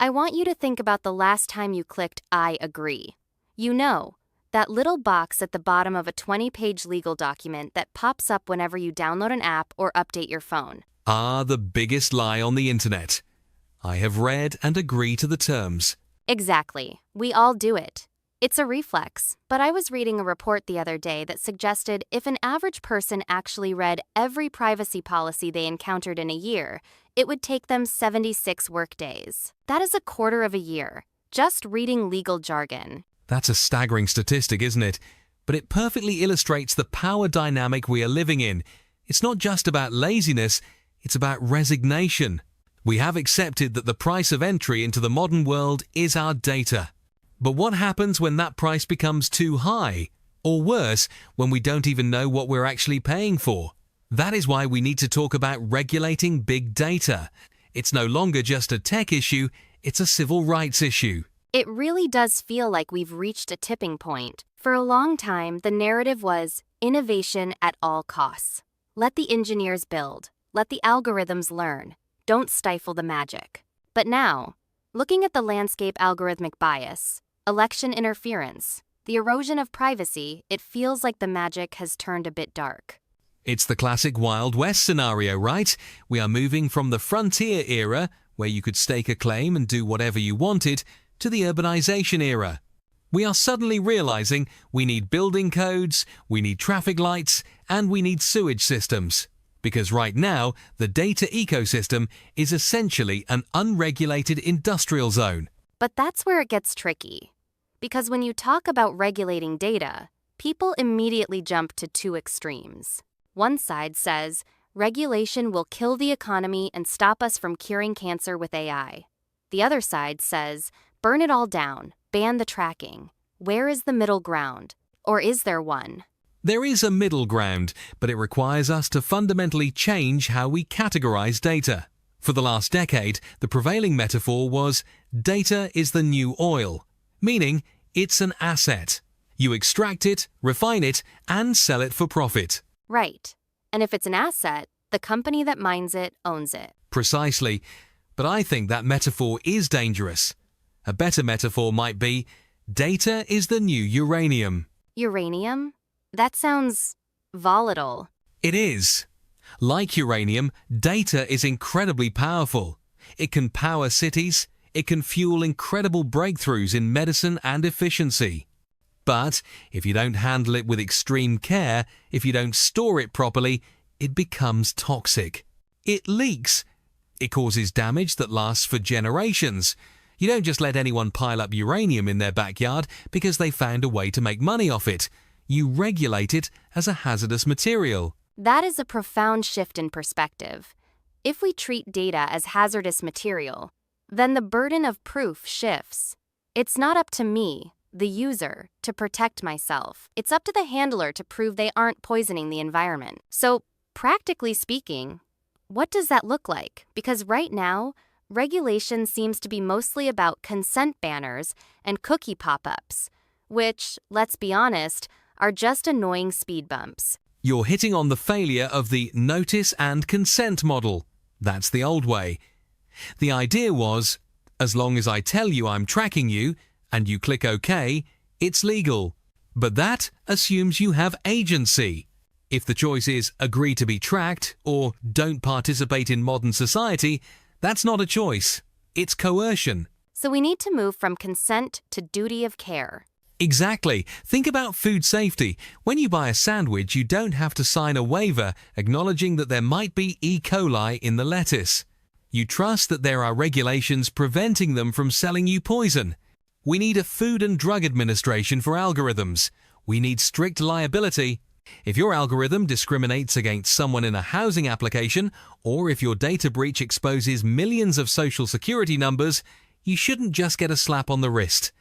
I want you to think about the last time you clicked I agree. You know, that little box at the bottom of a 20-page legal document that pops up whenever you download an app or update your phone. Ah, the biggest lie on the internet. I have read and agree to the terms. Exactly. We all do it. It's a reflex, but I was reading a report the other day that suggested if an average person actually read every privacy policy they encountered in a year, it would take them 76 workdays. That is a quarter of a year, just reading legal jargon. That's a staggering statistic, isn't it? But it perfectly illustrates the power dynamic we are living in. It's not just about laziness, it's about resignation. We have accepted that the price of entry into the modern world is our data. But what happens when that price becomes too high? Or worse, when we don't even know what we're actually paying for? That is why we need to talk about regulating big data. It's no longer just a tech issue, it's a civil rights issue. It really does feel like we've reached a tipping point. For a long time, the narrative was innovation at all costs. Let the engineers build. Let the algorithms learn. Don't stifle the magic. But now, looking at the landscape algorithmic bias, election interference, the erosion of privacy, it feels like the magic has turned a bit dark. It's the classic Wild West scenario, right? We are moving from the frontier era, where you could stake a claim and do whatever you wanted, to the urbanization era. We are suddenly realizing we need building codes, we need traffic lights, and we need sewage systems. Because right now, the data ecosystem is essentially an unregulated industrial zone. But that's where it gets tricky. Because when you talk about regulating data, people immediately jump to two extremes. One side says, regulation will kill the economy and stop us from curing cancer with AI. The other side says, burn it all down, ban the tracking. Where is the middle ground? Or is there one? There is a middle ground, but it requires us to fundamentally change how we categorize data. For the last decade, the prevailing metaphor was data is the new oil, meaning it's an asset. You extract it, refine it, and sell it for profit. Right. And if it's an asset, the company that mines it owns it. Precisely. But I think that metaphor is dangerous. A better metaphor might be, data is the new uranium. Uranium? That sounds volatile. It is. Like uranium, data is incredibly powerful. It can power cities. It can fuel incredible breakthroughs in medicine and efficiency. But if you don't handle it with extreme care, if you don't store it properly, it becomes toxic. It leaks. It causes damage that lasts for generations. You don't just let anyone pile up uranium in their backyard because they found a way to make money off it. You regulate it as a hazardous material. That is a profound shift in perspective. If we treat data as hazardous material, then the burden of proof shifts. It's not up to me, the user, to protect myself. It's up to the handler to prove they aren't poisoning the environment. So, practically speaking, what does that look like? Because right now, regulation seems to be mostly about consent banners and cookie pop-ups, which, let's be honest, are just annoying speed bumps. You're hitting on the failure of the notice and consent model. That's the old way. The idea was, as long as I tell you I'm tracking you, and you click OK, it's legal. But that assumes you have agency. If the choice is agree to be tracked or don't participate in modern society, that's not a choice. It's coercion. So we need to move from consent to duty of care. Exactly. Think about food safety. When you buy a sandwich, you don't have to sign a waiver acknowledging that there might be E. coli in the lettuce. You trust that there are regulations preventing them from selling you poison. We need a Food and Drug Administration for algorithms. We need strict liability. If your algorithm discriminates against someone in a housing application, or if your data breach exposes millions of social security numbers, you shouldn't just get a slap on the wrist.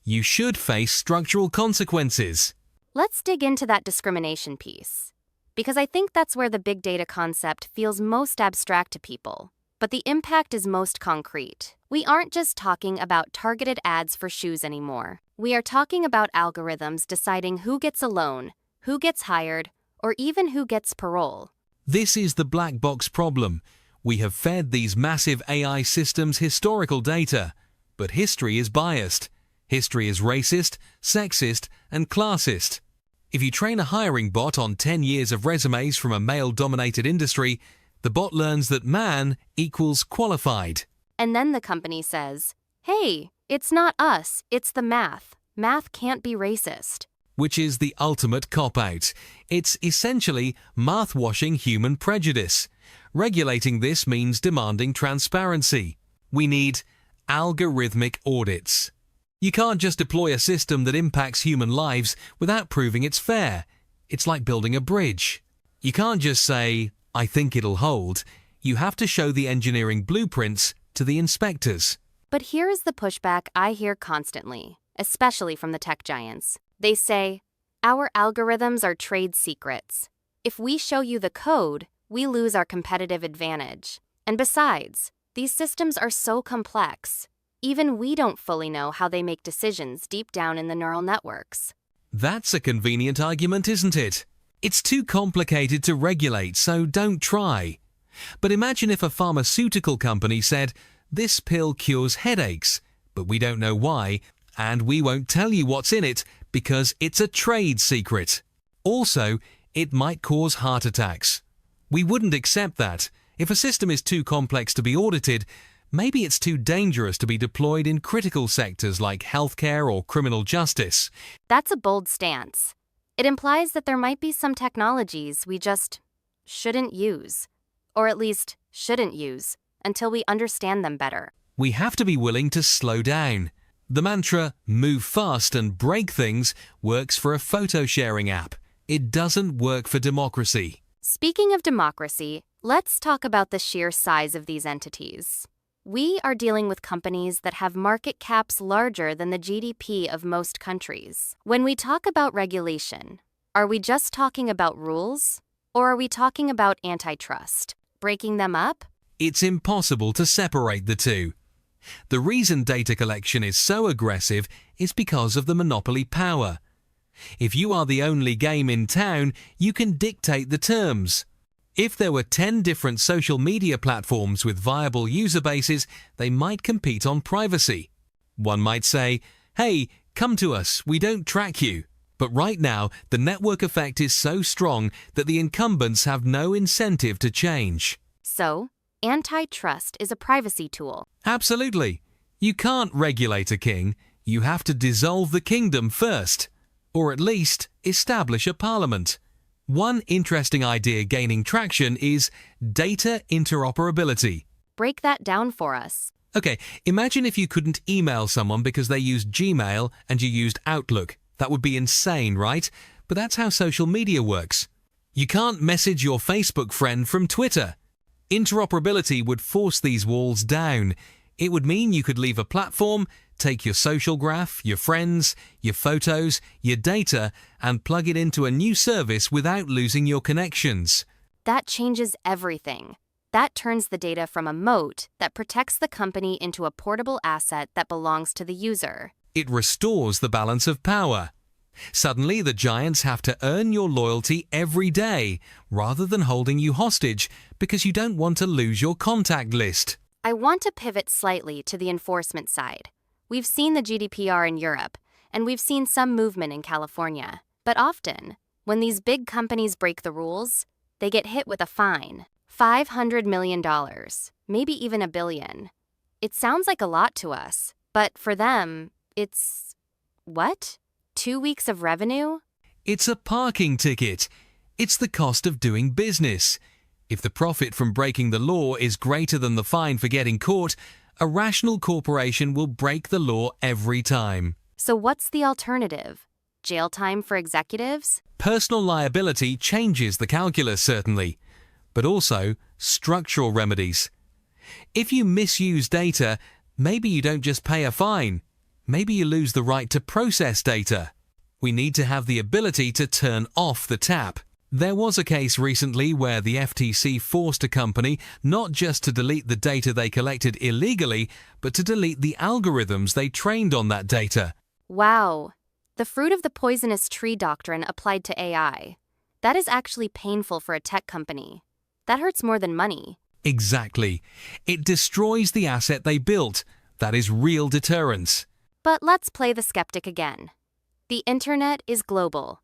You should face structural consequences. Let's dig into that discrimination piece, because I think that's where the big data concept feels most abstract to people, but the impact is most concrete. We aren't just talking about targeted ads for shoes anymore. We are talking about algorithms deciding who gets a loan, who gets hired, or even who gets parole. This is the black box problem. We have fed these massive AI systems historical data. But history is biased. History is racist, sexist, and classist. If you train a hiring bot on 10 years of resumes from a male-dominated industry, the bot learns that man equals qualified. And then the company says, hey, it's not us, it's the math. Math can't be racist. Which is the ultimate cop-out. It's essentially math-washing human prejudice. Regulating this means demanding transparency. We need algorithmic audits. You can't just deploy a system that impacts human lives without proving it's fair. It's like building a bridge. You can't just say, I think it'll hold. You have to show the engineering blueprints to the inspectors. But here is the pushback I hear constantly, especially from the tech giants. They say, our algorithms are trade secrets. If we show you the code, we lose our competitive advantage. And besides, these systems are so complex. Even we don't fully know how they make decisions deep down in the neural networks. That's a convenient argument, isn't it? It's too complicated to regulate, so don't try. But imagine if a pharmaceutical company said, this pill cures headaches, but we don't know why, and we won't tell you what's in it because it's a trade secret. Also, it might cause heart attacks. We wouldn't accept that. If a system is too complex to be audited, maybe it's too dangerous to be deployed in critical sectors like healthcare or criminal justice. That's a bold stance. It implies that there might be some technologies we just shouldn't use, or at least shouldn't use, until we understand them better. We have to be willing to slow down. The mantra, move fast and break things, works for a photo-sharing app. It doesn't work for democracy. Speaking of democracy, let's talk about the sheer size of these entities. We are dealing with companies that have market caps larger than the GDP of most countries. When we talk about regulation, are we just talking about rules? Or are we talking about antitrust? Breaking them up? It's impossible to separate the two. The reason data collection is so aggressive is because of the monopoly power. If you are the only game in town, you can dictate the terms. If there were 10 different social media platforms with viable user bases, they might compete on privacy. One might say, hey, come to us, we don't track you. But right now, the network effect is so strong that the incumbents have no incentive to change. So, antitrust is a privacy tool. Absolutely. You can't regulate a king. You have to dissolve the kingdom first. Or at least establish a parliament. One interesting idea gaining traction is data interoperability. Break that down for us. Okay, imagine if you couldn't email someone because they used Gmail and you used Outlook. That would be insane, right? But that's how social media works. You can't message your Facebook friend from Twitter. Interoperability would force these walls down. It would mean you could leave a platform, take your social graph, your friends, your photos, your data, and plug it into a new service without losing your connections. That changes everything. That turns the data from a moat that protects the company into a portable asset that belongs to the user. It restores the balance of power. Suddenly, the giants have to earn your loyalty every day, rather than holding you hostage because you don't want to lose your contact list. I want to pivot slightly to the enforcement side. We've seen the GDPR in Europe, and we've seen some movement in California. But often, when these big companies break the rules, they get hit with a fine. $500 million, maybe even $1 billion. It sounds like a lot to us, but for them, it's... what? 2 weeks of revenue? It's a parking ticket. It's the cost of doing business. If the profit from breaking the law is greater than the fine for getting caught, a rational corporation will break the law every time. So what's the alternative? Jail time for executives? Personal liability changes the calculus, certainly, but also structural remedies. If you misuse data, maybe you don't just pay a fine. Maybe you lose the right to process data. We need to have the ability to turn off the tap. There was a case recently where the FTC forced a company not just to delete the data they collected illegally, but to delete the algorithms they trained on that data. Wow. The fruit of the poisonous tree doctrine applied to AI. That is actually painful for a tech company. That hurts more than money. Exactly. It destroys the asset they built, That is real deterrence. But let's play the skeptic again. The internet is global.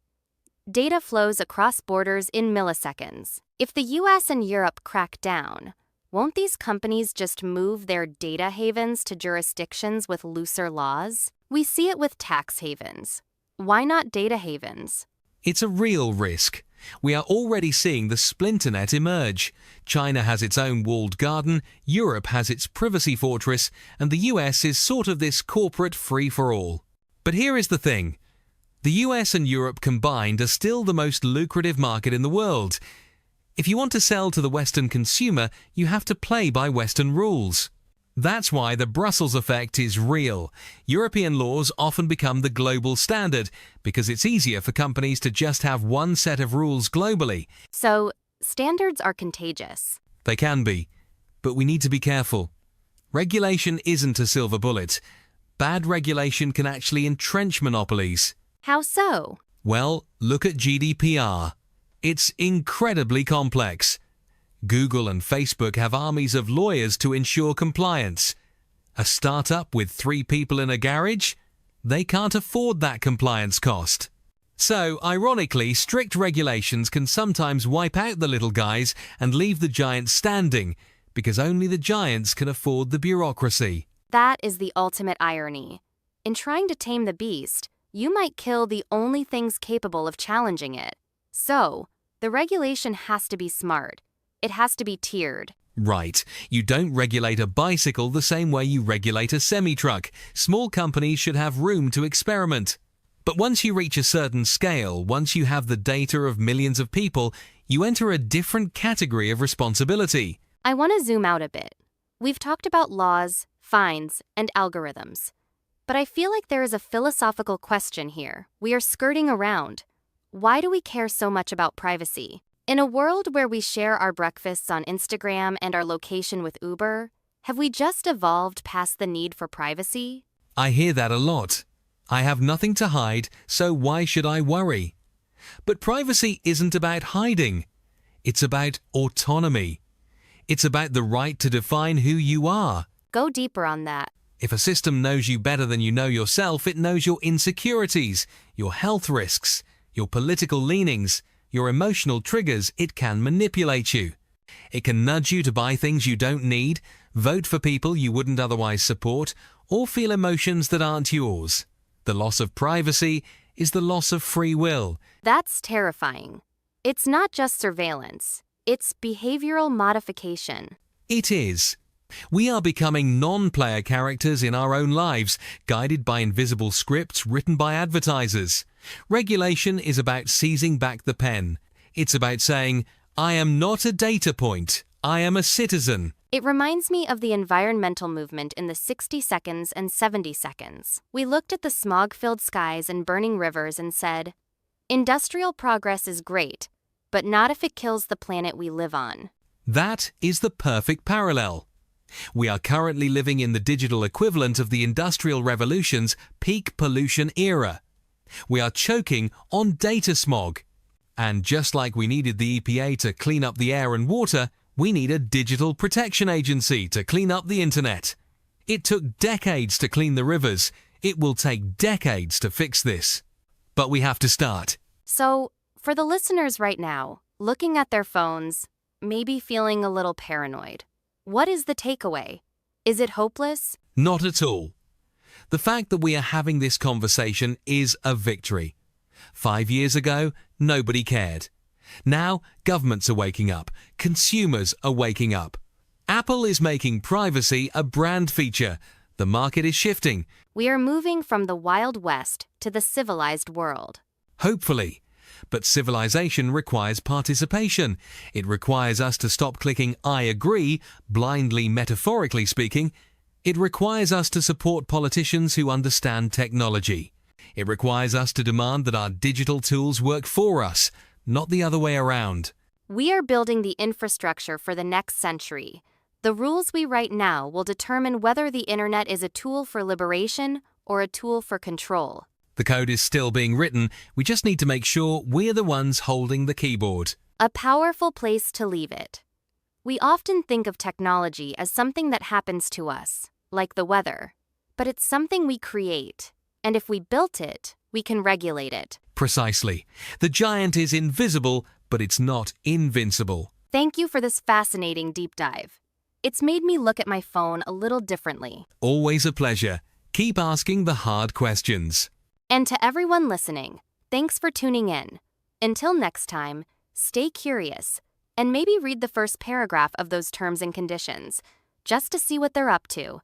Data flows across borders in milliseconds. If the US and Europe crack down, won't these companies just move their data havens to jurisdictions with looser laws? We see it with tax havens. Why not data havens? It's a real risk. We are already seeing the splinternet emerge. China has its own walled garden, Europe has its privacy fortress, and the US is sort of this corporate free-for-all. But here is the thing. The US and Europe combined are still the most lucrative market in the world. If you want to sell to the Western consumer, you have to play by Western rules. That's why the Brussels effect is real. European laws often become the global standard because it's easier for companies to just have one set of rules globally. So, standards are contagious. They can be, but we need to be careful. Regulation isn't a silver bullet. Bad regulation can actually entrench monopolies. How so? Well, look at GDPR. It's incredibly complex. Google and Facebook have armies of lawyers to ensure compliance. A startup with 3 people in a garage? They can't afford that compliance cost. So, ironically, strict regulations can sometimes wipe out the little guys and leave the giants standing, because only the giants can afford the bureaucracy. That is the ultimate irony. In trying to tame the beast, you might kill the only things capable of challenging it. So, the regulation has to be smart. It has to be tiered. Right. You don't regulate a bicycle the same way you regulate a semi-truck. Small companies should have room to experiment. But once you reach a certain scale, once you have the data of millions of people, you enter a different category of responsibility. I want to zoom out a bit. We've talked about laws, fines, and algorithms. But I feel like there is a philosophical question here. We are skirting around. Why do we care so much about privacy? In a world where we share our breakfasts on Instagram and our location with Uber, have we just evolved past the need for privacy? I hear that a lot. I have nothing to hide, so why should I worry? But privacy isn't about hiding. It's about autonomy. It's about the right to define who you are. Go deeper on that. If a system knows you better than you know yourself, it knows your insecurities, your health risks, your political leanings, your emotional triggers. It can manipulate you. It can nudge you to buy things you don't need, vote for people you wouldn't otherwise support, or feel emotions that aren't yours. The loss of privacy is the loss of free will. That's terrifying. It's not just surveillance. It's behavioral modification. It is. We are becoming non-player characters in our own lives, guided by invisible scripts written by advertisers. Regulation is about seizing back the pen. It's about saying, I am not a data point. I am a citizen. It reminds me of the environmental movement in the 60 seconds and 70 seconds. We looked at the smog-filled skies and burning rivers and said, industrial progress is great, but not if it kills the planet we live on. That is the perfect parallel. We are currently living in the digital equivalent of the Industrial Revolution's peak pollution era. We are choking on data smog. And just like we needed the EPA to clean up the air and water, we need a digital protection agency to clean up the internet. It took decades to clean the rivers. It will take decades to fix this. But we have to start. So, for the listeners right now, looking at their phones, maybe feeling a little paranoid, what is the takeaway? Is it hopeless? Not at all. The fact that we are having this conversation is a victory. 5 years ago, nobody cared. Now, governments are waking up. Consumers are waking up. Apple is making privacy a brand feature. The market is shifting. We are moving from the Wild West to the civilized world. Hopefully. But civilization requires participation. It requires us to stop clicking I agree, blindly metaphorically speaking. It requires us to support politicians who understand technology. It requires us to demand that our digital tools work for us, not the other way around. We are building the infrastructure for the next century. The rules we write now will determine whether the internet is a tool for liberation or a tool for control. The code is still being written. We just need to make sure we're the ones holding the keyboard. A powerful place to leave it. We often think of technology as something that happens to us. like the weather. But it's something we create, and if we built it, we can regulate it. Precisely. The giant is invisible, but it's not invincible. Thank you for this fascinating deep dive. It's made me look at my phone a little differently. Always a pleasure. Keep asking the hard questions. And to everyone listening, thanks for tuning in. Until next time, stay curious, and maybe read the first paragraph of those terms and conditions, just to see what they're up to.